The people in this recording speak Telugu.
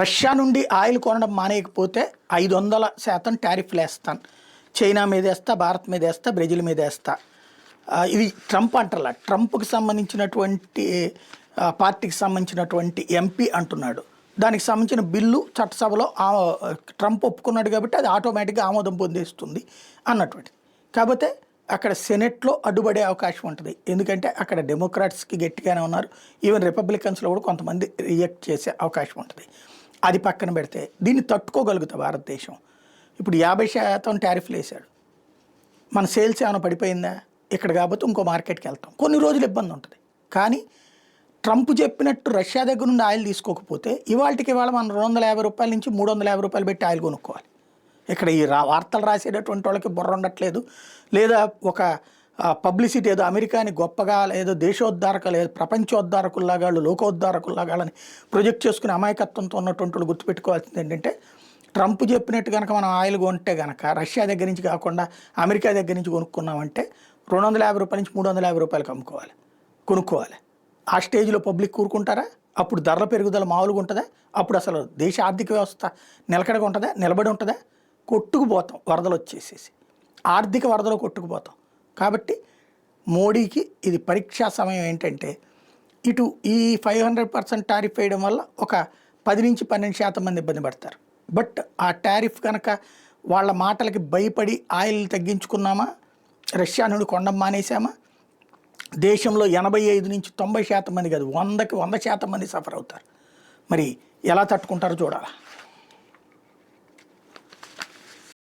రష్యా నుండి ఆయిల్ కొనడం మానేయకపోతే 500% టారిఫ్లు వేస్తాను, చైనా మీద వేస్తా, భారత్ మీద వేస్తా, బ్రెజిల్ మీద వేస్తా. ఇది ట్రంప్ అంటారా, ట్రంప్కి సంబంధించినటువంటి పార్టీకి సంబంధించినటువంటి ఎంపీ అంటున్నాడు. దానికి సంబంధించిన బిల్లు చట్టసభలో ట్రంప్ ఒప్పుకున్నాడు కాబట్టి అది ఆటోమేటిక్గా ఆమోదం పొందేస్తుంది అన్నటువంటి. కాకపోతే అక్కడ సెనెట్లో అడ్డుపడే అవకాశం ఉంటుంది, ఎందుకంటే అక్కడ డెమోక్రాట్స్కి గట్టిగానే ఉన్నారు, ఈవెన్ రిపబ్లికన్స్లో కూడా కొంతమంది రియాక్ట్ చేసే అవకాశం ఉంటుంది. అది పక్కన పెడితే దీన్ని తట్టుకోగలుగుతా భారతదేశం. ఇప్పుడు 50% టారిఫ్లు వేశాడు, మన సేల్స్ ఏమైనా పడిపోయిందా? ఇక్కడ కాబట్టి ఇంకో మార్కెట్కి వెళ్తాం, కొన్ని రోజులు ఇబ్బంది ఉంటుంది. కానీ ట్రంప్ చెప్పినట్టు రష్యా దగ్గర నుండి ఆయిల్ తీసుకోకపోతే ఇవాళకి ఇవాళ మనం 250 రూపాయల నుంచి 350 రూపాయలు పెట్టి ఆయిల్ కొనుక్కోవాలి. ఇక్కడ ఈ వార్తలు రాసేటటువంటి వాళ్ళకి బుర్ర ఉండట్లేదు, లేదా ఒక పబ్లిసిటీ ఏదో అమెరికాని గొప్పగా, ఏదో దేశోద్ధారక, లేదు ప్రపంచోద్ధారకుల్లాగా, లోకోద్ధారకుల్లాగా అని ప్రొజెక్ట్ చేసుకుని అమాయకత్వంతో ఉన్నటువంటి వాళ్ళు గుర్తుపెట్టుకోవాల్సింది ఏంటంటే, ట్రంప్ చెప్పినట్టు కనుక మనం ఆయిల్ కొంటే కనుక రష్యా దగ్గర నుంచి కాకుండా అమెరికా దగ్గర నుంచి కొనుక్కున్నామంటే 250 రూపాయల నుంచి 350 రూపాయలకు కొనుక్కోవాలి. ఆ స్టేజ్లో పబ్లిక్ కూరుకుంటారా? అప్పుడు ధరల పెరుగుదల మామూలుగా ఉంటుందా? అప్పుడు అసలు దేశ ఆర్థిక వ్యవస్థ నిలకడగా ఉంటుందా? నిలబడి ఉంటుందా? కొట్టుకుపోతాం, వరదలు వచ్చేసేసి ఆర్థిక వరదలో కొట్టుకుపోతాం. కాబట్టి మోడీకి ఇది పరీక్షా సమయం. ఏంటంటే ఇటు ఈ 500% టారిఫ్ వేయడం వల్ల ఒక 10 నుంచి 12% మంది ఇబ్బంది పడతారు. బట్ ఆ టారిఫ్ కనుక వాళ్ళ మాటలకి భయపడి ఆయిల్ తగ్గించుకున్నామా, రష్యా నుండి కొండం మానేసామా, దేశంలో 85 నుంచి 90% మంది కాదు, 100కి 100% మంది సఫర్ అవుతారు. మరి ఎలా తట్టుకుంటారో చూడాలి.